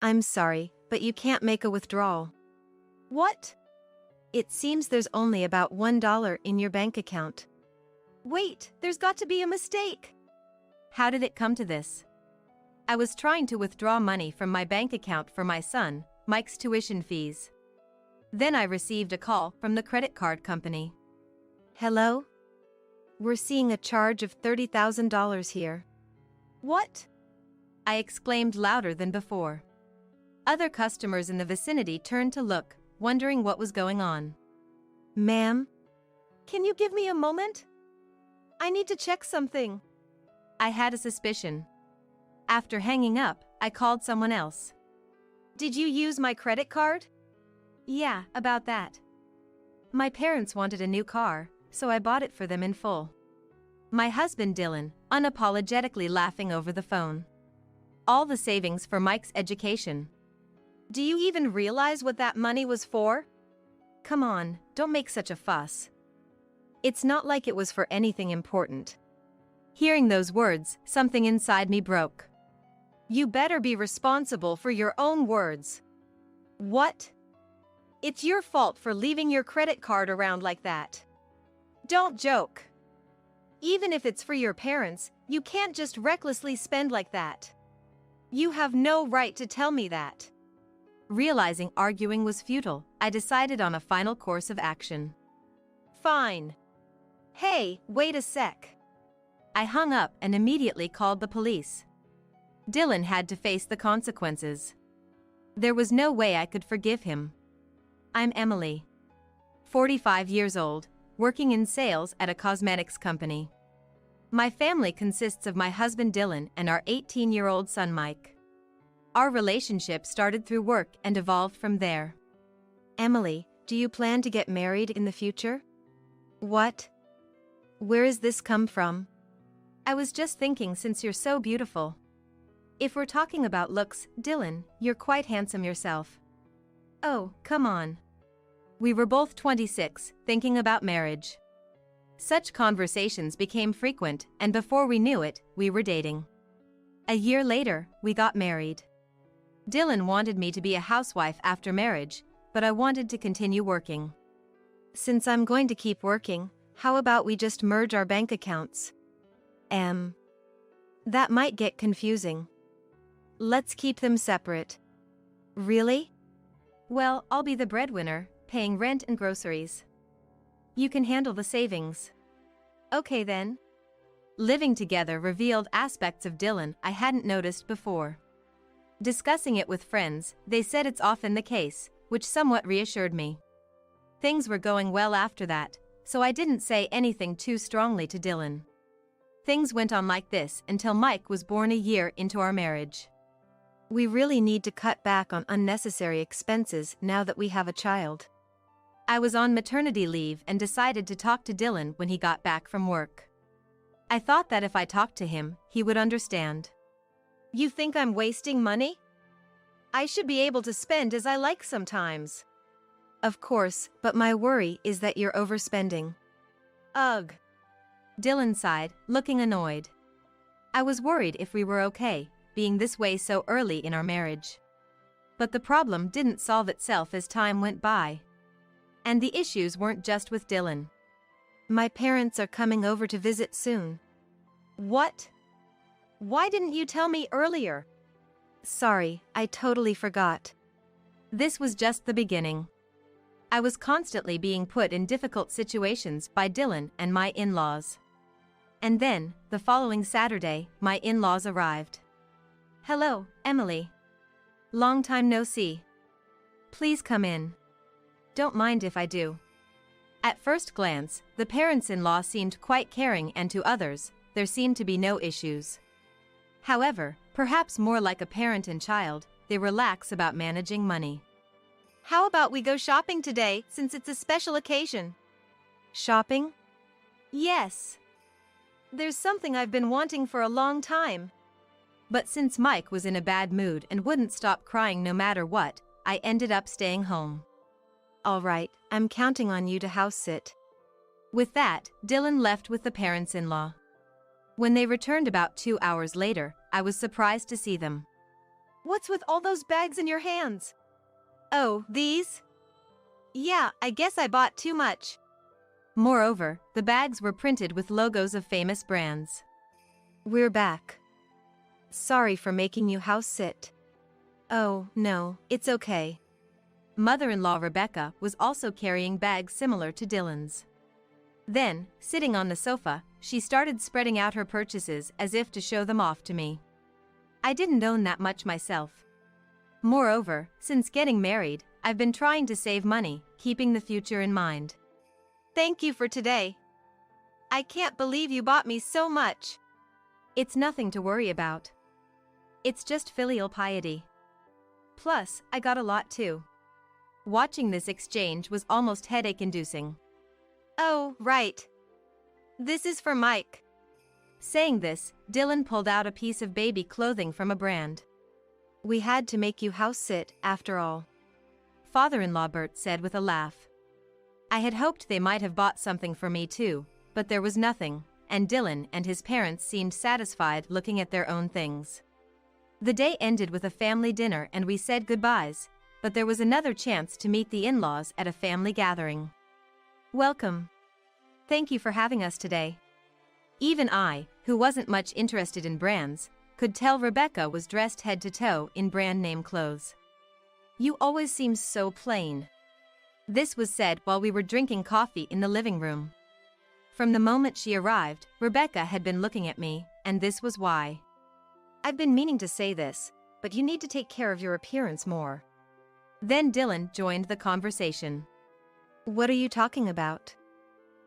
I'm sorry, but you can't make a withdrawal. What? It seems there's only about $1 in your bank account. Wait, there's got to be a mistake. How did it come to this? I was trying to withdraw money from my bank account for my son, Mike's tuition fees. Then I received a call from the credit card company. Hello? We're seeing a charge of $30,000 here. What? I exclaimed louder than before. Other customers in the vicinity turned to look, wondering what was going on. Ma'am? Can you give me a moment? I need to check something. I had a suspicion. After hanging up, I called someone else. Did you use my credit card? Yeah, about that. My parents wanted a new car, so I bought it for them in full. My husband Dylan, unapologetically laughing over the phone. All the savings for Mike's education. Do you even realize what that money was for? Come on, don't make such a fuss. It's not like it was for anything important. Hearing those words, something inside me broke. You better be responsible for your own words. What? It's your fault for leaving your credit card around like that. Don't joke. Even if it's for your parents, you can't just recklessly spend like that. You have no right to tell me that. Realizing arguing was futile, I decided on a final course of action. Fine. Hey, wait a sec. I hung up and immediately called the police. Dylan had to face the consequences. There was no way I could forgive him. I'm Emily. 45 years old, working in sales at a cosmetics company. My family consists of my husband Dylan and our 18-year-old son Mike. Our relationship started through work and evolved from there. Emily, do you plan to get married in the future? What? Where has this come from? I was just thinking, since you're so beautiful. If we're talking about looks, Dylan, you're quite handsome yourself. Oh, come on. We were both 26, thinking about marriage. Such conversations became frequent, and before we knew it, we were dating. A year later, we got married. Dylan wanted me to be a housewife after marriage, but I wanted to continue working. Since I'm going to keep working, how about we just merge our bank accounts? That might get confusing. Let's keep them separate. Really? Well, I'll be the breadwinner, paying rent and groceries. You can handle the savings. Okay then. Living together revealed aspects of Dylan I hadn't noticed before. Discussing it with friends, they said it's often the case, which somewhat reassured me. Things were going well after that, so I didn't say anything too strongly to Dylan. Things went on like this until Mike was born a year into our marriage. We really need to cut back on unnecessary expenses now that we have a child. I was on maternity leave and decided to talk to Dylan when he got back from work. I thought that if I talked to him, he would understand. You think I'm wasting money? I should be able to spend as I like sometimes. Of course, but my worry is that you're overspending. Ugh. Dylan sighed, looking annoyed. I was worried if we were okay, being this way so early in our marriage. But the problem didn't solve itself as time went by. And the issues weren't just with Dylan. My parents are coming over to visit soon. What? Why didn't you tell me earlier? Sorry, I totally forgot. This was just the beginning. I was constantly being put in difficult situations by Dylan and my in-laws. And then, the following Saturday, my in-laws arrived. Hello, Emily. Long time no see. Please come in. Don't mind if I do. At first glance, the parents-in-law seemed quite caring, and to others, there seemed to be no issues. However, perhaps more like a parent and child, they were lax about managing money. How about we go shopping today, since it's a special occasion? Shopping? Yes. There's something I've been wanting for a long time. But since Mike was in a bad mood and wouldn't stop crying no matter what, I ended up staying home. All right, I'm counting on you to house sit. With that, Dylan left with the parents-in-law. When they returned about 2 hours later, I was surprised to see them. What's with all those bags in your hands? Oh, these? Yeah, I guess I bought too much. Moreover, the bags were printed with logos of famous brands. We're back. Sorry for making you house sit. Oh, no, it's okay. Mother-in-law Rebecca was also carrying bags similar to Dylan's. Then, sitting on the sofa, she started spreading out her purchases as if to show them off to me. I didn't own that much myself. Moreover, since getting married, I've been trying to save money, keeping the future in mind. Thank you for today. I can't believe you bought me so much. It's nothing to worry about. It's just filial piety. Plus, I got a lot too. Watching this exchange was almost headache-inducing. Oh, right. This is for Mike. Saying this, Dylan pulled out a piece of baby clothing from a brand. We had to make you house sit, after all. Father-in-law Bert said with a laugh. I had hoped they might have bought something for me too, but there was nothing, and Dylan and his parents seemed satisfied looking at their own things. The day ended with a family dinner and we said goodbyes, but there was another chance to meet the in-laws at a family gathering. Welcome. Thank you for having us today. Even I, who wasn't much interested in brands, could tell Rebecca was dressed head to toe in brand name clothes. You always seem so plain. This was said while we were drinking coffee in the living room. From the moment she arrived, Rebecca had been looking at me, and this was why. I've been meaning to say this, but you need to take care of your appearance more. Then Dylan joined the conversation. What are you talking about?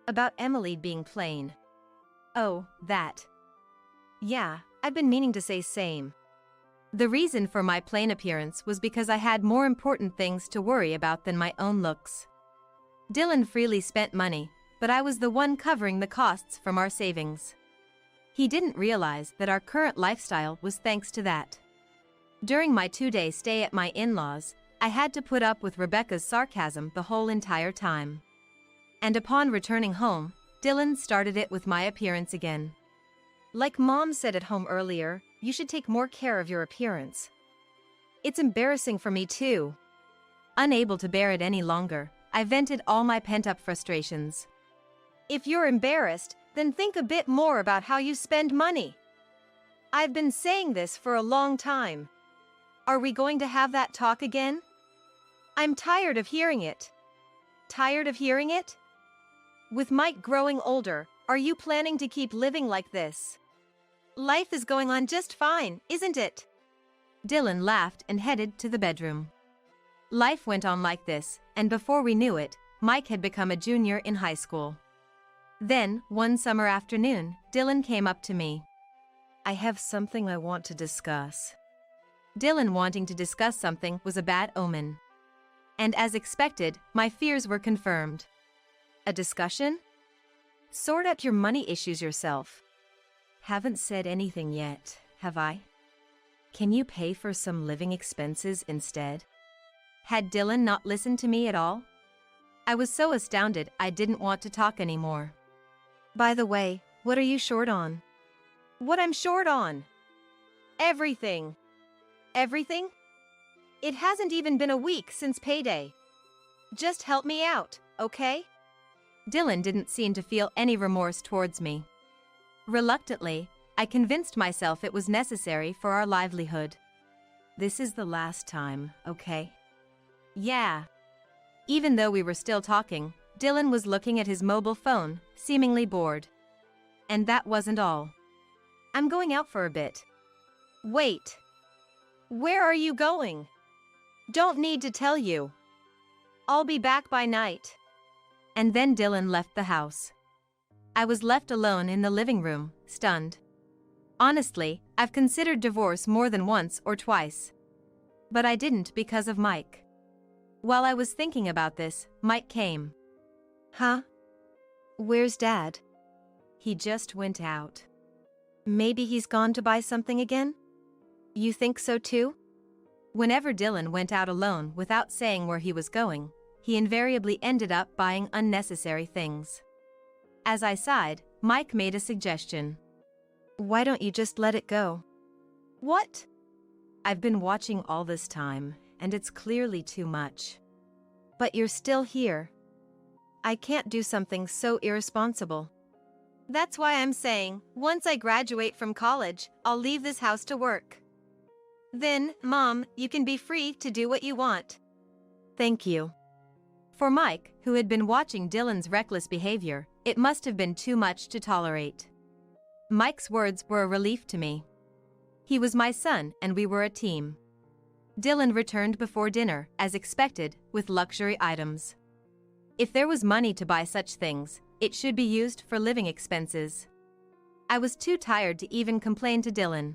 About Emily being plain. Oh, that. Yeah, I've been meaning to say same. The reason for my plain appearance was because I had more important things to worry about than my own looks. Dylan freely spent money, but I was the one covering the costs from our savings. He didn't realize that our current lifestyle was thanks to that. During my 2-day stay at my in-laws, I had to put up with Rebecca's sarcasm the whole entire time. And upon returning home, Dylan started it with my appearance again. Like Mom said at home earlier, you should take more care of your appearance. It's embarrassing for me too. Unable to bear it any longer, I vented all my pent-up frustrations. If you're embarrassed, then think a bit more about how you spend money. I've been saying this for a long time. Are we going to have that talk again? I'm tired of hearing it. Tired of hearing it? With Mike growing older, are you planning to keep living like this? Life is going on just fine, isn't it? Dylan laughed and headed to the bedroom. Life went on like this, and before we knew it, Mike had become a junior in high school. Then, one summer afternoon, Dylan came up to me. I have something I want to discuss. Dylan wanting to discuss something was a bad omen. And as expected, my fears were confirmed. A discussion? Sort out your money issues yourself. Haven't said anything yet, have I? Can you pay for some living expenses instead? Had Dylan not listened to me at all? I was so astounded I didn't want to talk anymore. By the way, what are you short on? What I'm short on? Everything. Everything? It hasn't even been a week since payday. Just help me out, okay? Dylan didn't seem to feel any remorse towards me. Reluctantly, I convinced myself it was necessary for our livelihood. This is the last time, okay? Yeah. Even though we were still talking, Dylan was looking at his mobile phone, seemingly bored. And that wasn't all. I'm going out for a bit. Wait. Where are you going? Don't need to tell you. I'll be back by night. And then Dylan left the house. I was left alone in the living room, stunned. Honestly, I've considered divorce more than once or twice. But I didn't because of Mike. While I was thinking about this, Mike came. Huh? Where's Dad? He just went out. Maybe he's gone to buy something again? You think so too? Whenever Dylan went out alone without saying where he was going, he invariably ended up buying unnecessary things. As I sighed, Mike made a suggestion. Why don't you just let it go? What? I've been watching all this time, and it's clearly too much. But you're still here. I can't do something so irresponsible. That's why I'm saying, once I graduate from college, I'll leave this house to work. Then, Mom, you can be free to do what you want. Thank you. For Mike, who had been watching Dylan's reckless behavior, it must have been too much to tolerate. Mike's words were a relief to me. He was my son and we were a team. Dylan returned before dinner, as expected, with luxury items. If there was money to buy such things, it should be used for living expenses. I was too tired to even complain to Dylan.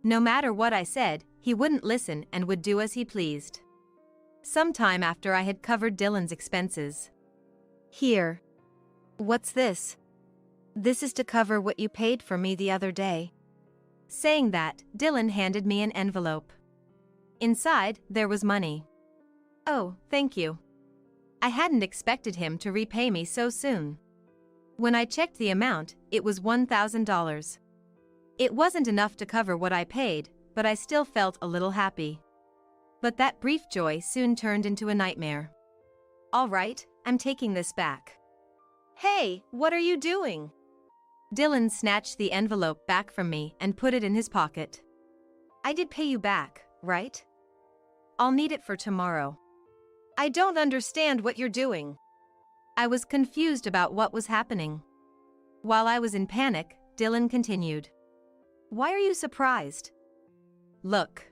No matter what I said, he wouldn't listen and would do as he pleased. Sometime after I had covered Dylan's expenses. Here. What's this? This is to cover what you paid for me the other day. Saying that, Dylan handed me an envelope. Inside, there was money. Oh, thank you. I hadn't expected him to repay me so soon. When I checked the amount, it was $1,000. It wasn't enough to cover what I paid, but I still felt a little happy. But that brief joy soon turned into a nightmare. All right, I'm taking this back. Hey, what are you doing? Dylan snatched the envelope back from me and put it in his pocket. I did pay you back, right? I'll need it for tomorrow. I don't understand what you're doing. I was confused about what was happening. While I was in panic, Dylan continued. Why are you surprised? Look.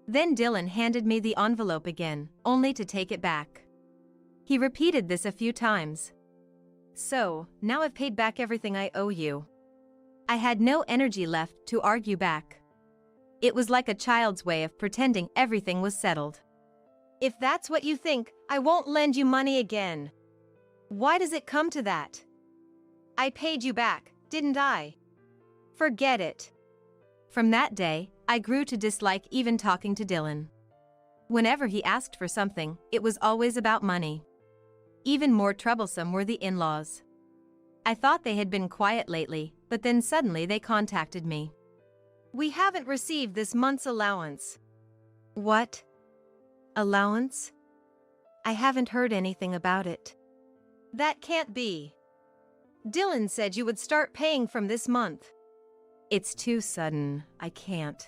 Then Dylan handed me the envelope again, only to take it back. He repeated this a few times. So, now I've paid back everything I owe you. I had no energy left to argue back. It was like a child's way of pretending everything was settled. If that's what you think, I won't lend you money again. Why does it come to that? I paid you back, didn't I? Forget it. From that day, I grew to dislike even talking to Dylan. Whenever he asked for something, it was always about money. Even more troublesome were the in-laws. I thought they had been quiet lately, but then suddenly they contacted me. We haven't received this month's allowance. What? Allowance? I haven't heard anything about it. That can't be. Dylan said you would start paying from this month. It's too sudden, I can't.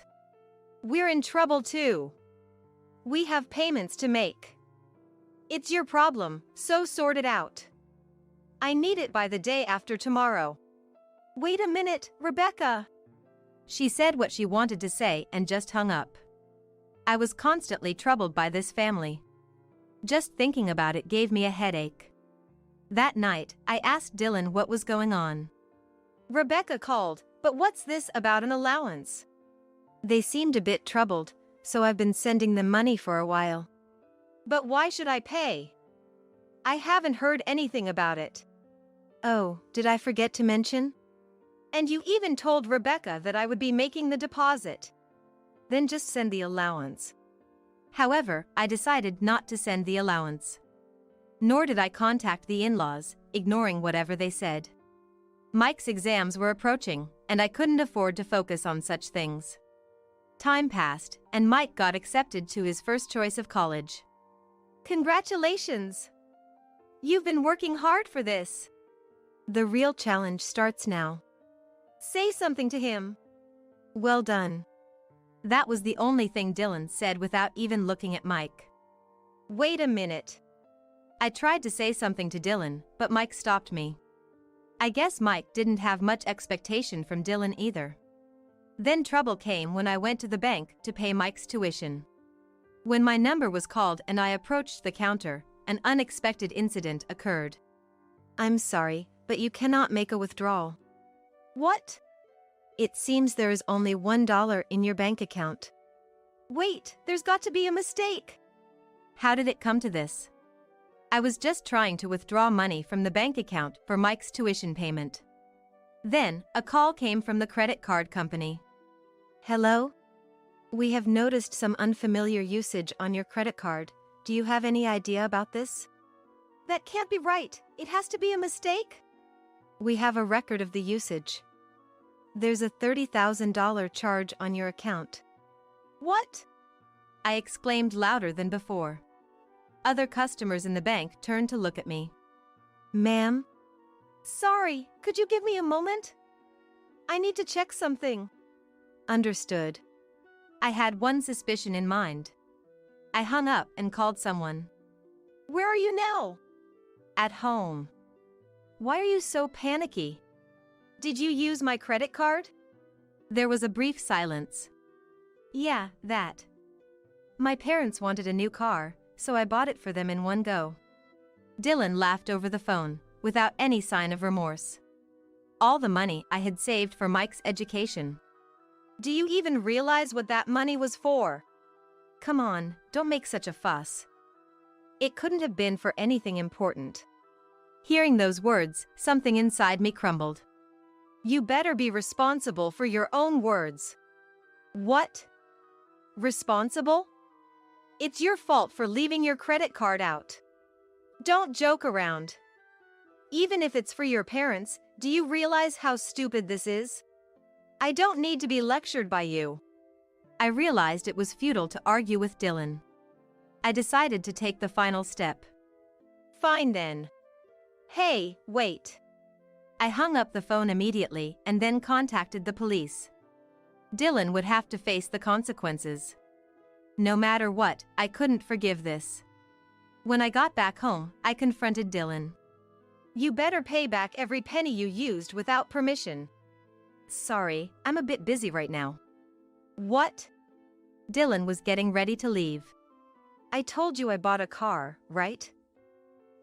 We're in trouble too. We have payments to make. It's your problem, so sort it out. I need it by the day after tomorrow. Wait a minute, Rebecca. She said what she wanted to say and just hung up. I was constantly troubled by this family. Just thinking about it gave me a headache. That night, I asked Dylan what was going on. Rebecca called, but what's this about an allowance? They seemed a bit troubled, so I've been sending them money for a while. But why should I pay? I haven't heard anything about it. Oh, did I forget to mention? And you even told Rebecca that I would be making the deposit. Then just send the allowance. However, I decided not to send the allowance. Nor did I contact the in-laws, ignoring whatever they said. Mike's exams were approaching, and I couldn't afford to focus on such things. Time passed, and Mike got accepted to his first choice of college. Congratulations! You've been working hard for this. The real challenge starts now. Say something to him. Well done. That was the only thing Dylan said without even looking at Mike. Wait a minute. I tried to say something to Dylan, but Mike stopped me. I guess Mike didn't have much expectation from Dylan either. Then trouble came when I went to the bank to pay Mike's tuition. When my number was called and I approached the counter, an unexpected incident occurred. I'm sorry, but you cannot make a withdrawal. What? It seems there is only $1 in your bank account. Wait, there's got to be a mistake. How did it come to this? I was just trying to withdraw money from the bank account for Mike's tuition payment. Then, a call came from the credit card company. Hello? We have noticed some unfamiliar usage on your credit card. Do you have any idea about this? That can't be right. It has to be a mistake. We have a record of the usage. There's a $30,000 charge on your account. What? I exclaimed louder than before. Other customers in the bank turned to look at me. Ma'am? Sorry, could you give me a moment? I need to check something. Understood. I had one suspicion in mind. I hung up and called someone. Where are you now? At home. Why are you so panicky? Did you use my credit card? There was a brief silence. Yeah, that. My parents wanted a new car, so I bought it for them in one go. Dylan laughed over the phone, without any sign of remorse. All the money I had saved for Mike's education. Do you even realize what that money was for? Come on, don't make such a fuss. It couldn't have been for anything important. Hearing those words, something inside me crumbled. You better be responsible for your own words. What? Responsible? It's your fault for leaving your credit card out. Don't joke around. Even if it's for your parents, do you realize how stupid this is? I don't need to be lectured by you. I realized it was futile to argue with Dylan. I decided to take the final step. Fine then. Hey, wait. I hung up the phone immediately and then contacted the police. Dylan would have to face the consequences. No matter what, I couldn't forgive this. When I got back home, I confronted Dylan. You better pay back every penny you used without permission. Sorry, I'm a bit busy right now. What? Dylan was getting ready to leave. I told you I bought a car, right?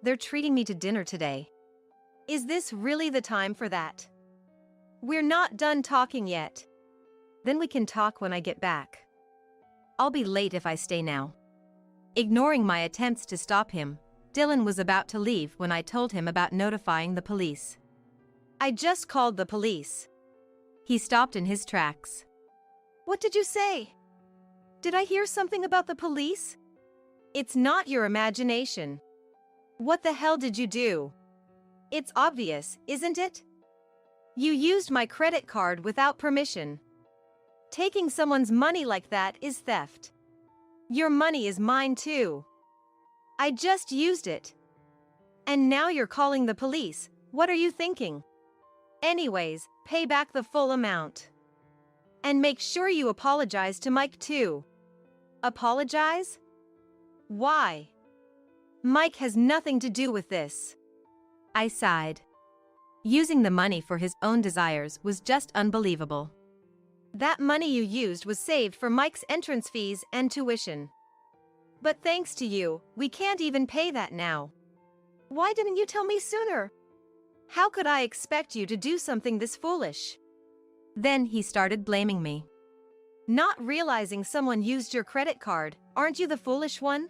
They're treating me to dinner today. Is this really the time for that? We're not done talking yet. Then we can talk when I get back. I'll be late if I stay now. Ignoring my attempts to stop him, Dylan was about to leave when I told him about notifying the police. I just called the police. He stopped in his tracks. What did you say? Did I hear something about the police? It's not your imagination. What the hell did you do? It's obvious, isn't it? You used my credit card without permission. Taking someone's money like that is theft. Your money is mine too. I just used it. And now you're calling the police. What are you thinking? Anyways, pay back the full amount. And make sure you apologize to Mike too. Apologize? Why? Mike has nothing to do with this. I sighed. Using the money for his own desires was just unbelievable. That money you used was saved for Mike's entrance fees and tuition. But thanks to you, we can't even pay that now. Why didn't you tell me sooner? How could I expect you to do something this foolish? Then he started blaming me. Not realizing someone used your credit card, aren't you the foolish one?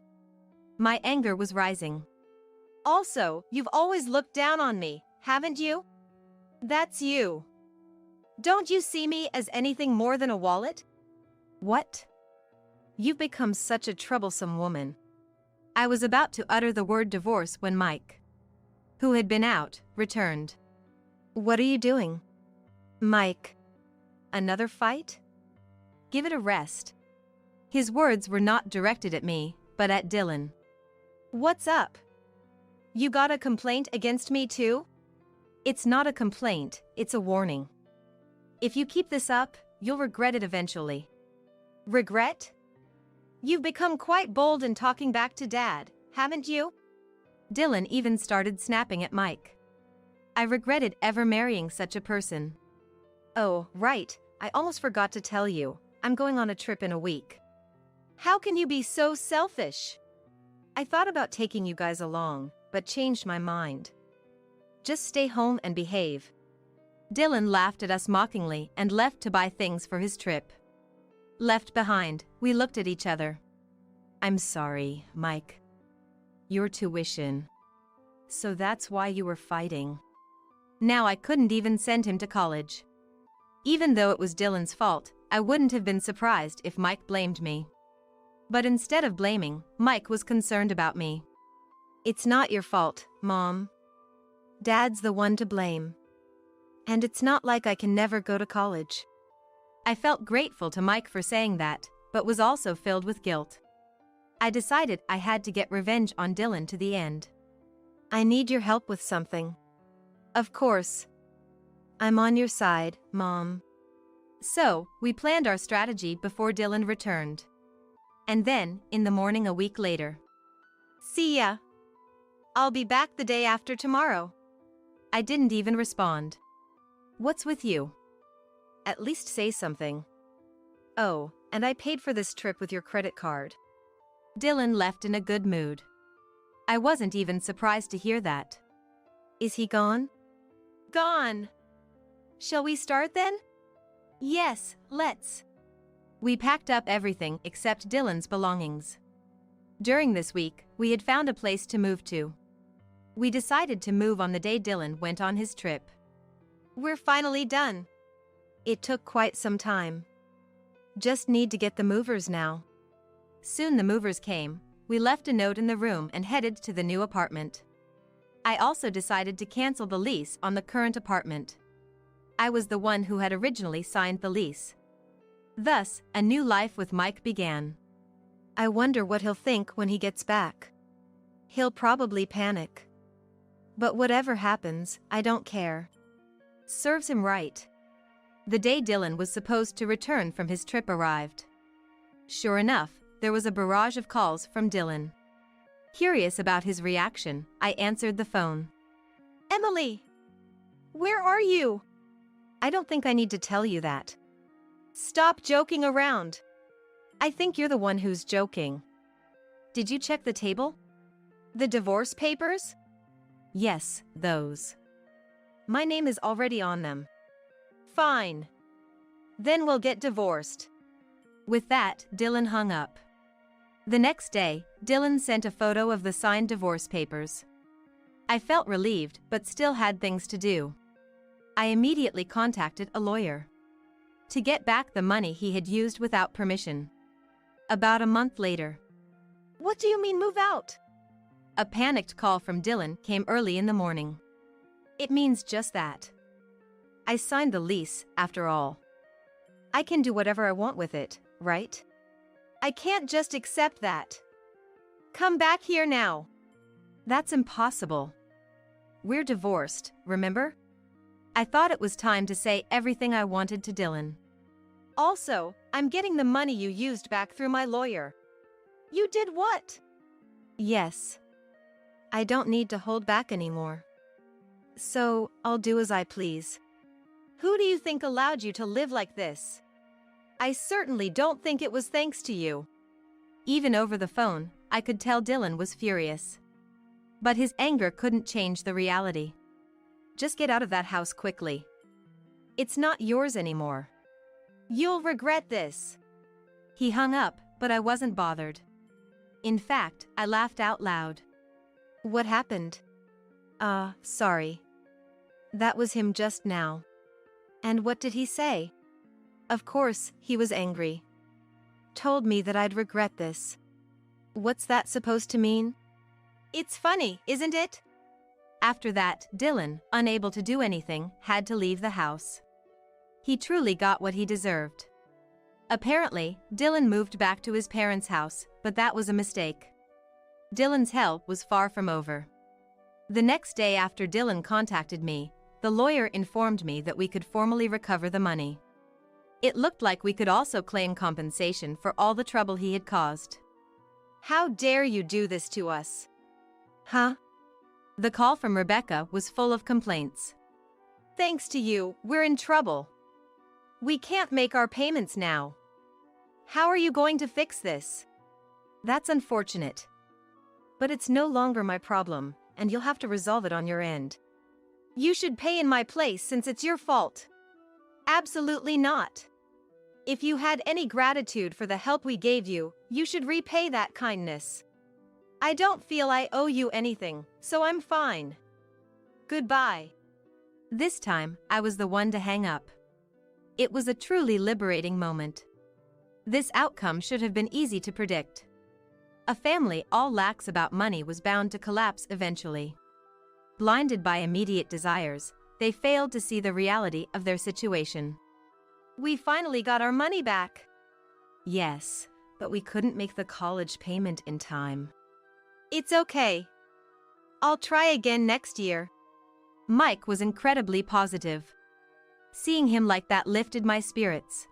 My anger was rising. Also, you've always looked down on me, haven't you? That's you. Don't you see me as anything more than a wallet? What? You've become such a troublesome woman. I was about to utter the word divorce when Mike, who had been out, returned. What are you doing? Mike. Another fight? Give it a rest. His words were not directed at me, but at Dylan. What's up? You got a complaint against me too? It's not a complaint, it's a warning. If you keep this up, you'll regret it eventually. Regret? You've become quite bold in talking back to Dad, haven't you? Dylan even started snapping at Mike. I regretted ever marrying such a person. Oh, right, I almost forgot to tell you. I'm going on a trip in a week. How can you be so selfish? I thought about taking you guys along, but changed my mind. Just stay home and behave. Dylan laughed at us mockingly and left to buy things for his trip. Left behind, we looked at each other. I'm sorry, Mike. Your tuition. So that's why you were fighting. Now I couldn't even send him to college. Even though it was Dylan's fault, I wouldn't have been surprised if Mike blamed me. But instead of blaming, Mike was concerned about me. It's not your fault, Mom. Dad's the one to blame. And it's not like I can never go to college. I felt grateful to Mike for saying that, but was also filled with guilt. I decided I had to get revenge on Dylan to the end. I need your help with something. Of course. I'm on your side, Mom. So, we planned our strategy before Dylan returned. And then, in the morning a week later. See ya. I'll be back the day after tomorrow. I didn't even respond. What's with you? At least say something. Oh, and I paid for this trip with your credit card. Dylan left in a good mood. I wasn't even surprised to hear that. Is he gone? Gone. Shall we start then? Yes, let's. We packed up everything except Dylan's belongings. During this week, we had found a place to move to. We decided to move on the day Dylan went on his trip. We're finally done. It took quite some time. Just need to get the movers now. Soon the movers came. We left a note in the room and headed to the new apartment. I also decided to cancel the lease on the current apartment. I was the one who had originally signed the lease. Thus, a new life with Mike began. I wonder what he'll think when he gets back. He'll probably panic. But whatever happens, I don't care. Serves him right. The day Dylan was supposed to return from his trip arrived. Sure enough, there was a barrage of calls from Dylan. Curious about his reaction, I answered the phone. Emily! Where are you? I don't think I need to tell you that. Stop joking around. I think you're the one who's joking. Did you check the table? The divorce papers? Yes, those. My name is already on them. Fine. Then we'll get divorced. With that, Dylan hung up. The next day, Dylan sent a photo of the signed divorce papers. I felt relieved, but still had things to do. I immediately contacted a lawyer to get back the money he had used without permission. About a month later. What do you mean move out? A panicked call from Dylan came early in the morning. It means just that. I signed the lease, after all. I can do whatever I want with it, right? I can't just accept that. Come back here now. That's impossible. We're divorced, remember? I thought it was time to say everything I wanted to Dylan. Also, I'm getting the money you used back through my lawyer. You did what? Yes. I don't need to hold back anymore. So, I'll do as I please. Who do you think allowed you to live like this? I certainly don't think it was thanks to you. Even over the phone, I could tell Dylan was furious. But his anger couldn't change the reality. Just get out of that house quickly. It's not yours anymore. You'll regret this. He hung up, but I wasn't bothered. In fact, I laughed out loud. What happened? Sorry. That was him just now. And what did he say? Of course, he was angry. Told me that I'd regret this. What's that supposed to mean? It's funny, isn't it? After that, Dylan, unable to do anything, had to leave the house. He truly got what he deserved. Apparently, Dylan moved back to his parents' house, but that was a mistake. Dylan's hell was far from over. The next day after Dylan contacted me, the lawyer informed me that we could formally recover the money. It looked like we could also claim compensation for all the trouble he had caused. How dare you do this to us? Huh? The call from Rebecca was full of complaints. Thanks to you, we're in trouble. We can't make our payments now. How are you going to fix this? That's unfortunate. But it's no longer my problem, and you'll have to resolve it on your end. You should pay in my place since it's your fault. Absolutely not. If you had any gratitude for the help we gave you, you should repay that kindness. I don't feel I owe you anything, so I'm fine. Goodbye. This time, I was the one to hang up. It was a truly liberating moment. This outcome should have been easy to predict. A family all lax about money was bound to collapse eventually. Blinded by immediate desires, they failed to see the reality of their situation. We finally got our money back. Yes, but we couldn't make the college payment in time. It's okay. I'll try again next year. Mike was incredibly positive. Seeing him like that lifted my spirits.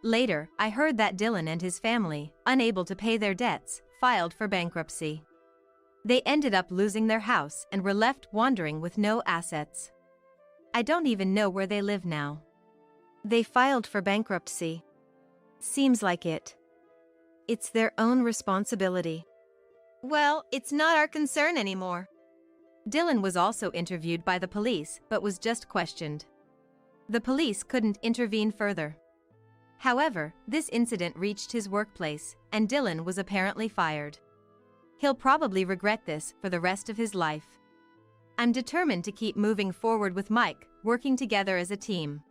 Later, I heard that Dylan and his family, unable to pay their debts, filed for bankruptcy. They ended up losing their house and were left wandering with no assets. I don't even know where they live now. They filed for bankruptcy. Seems like it. It's their own responsibility. Well, it's not our concern anymore. Dylan was also interviewed by the police but was just questioned. The police couldn't intervene further. However, this incident reached his workplace, and Dylan was apparently fired. He'll probably regret this for the rest of his life. I'm determined to keep moving forward with Mike, working together as a team.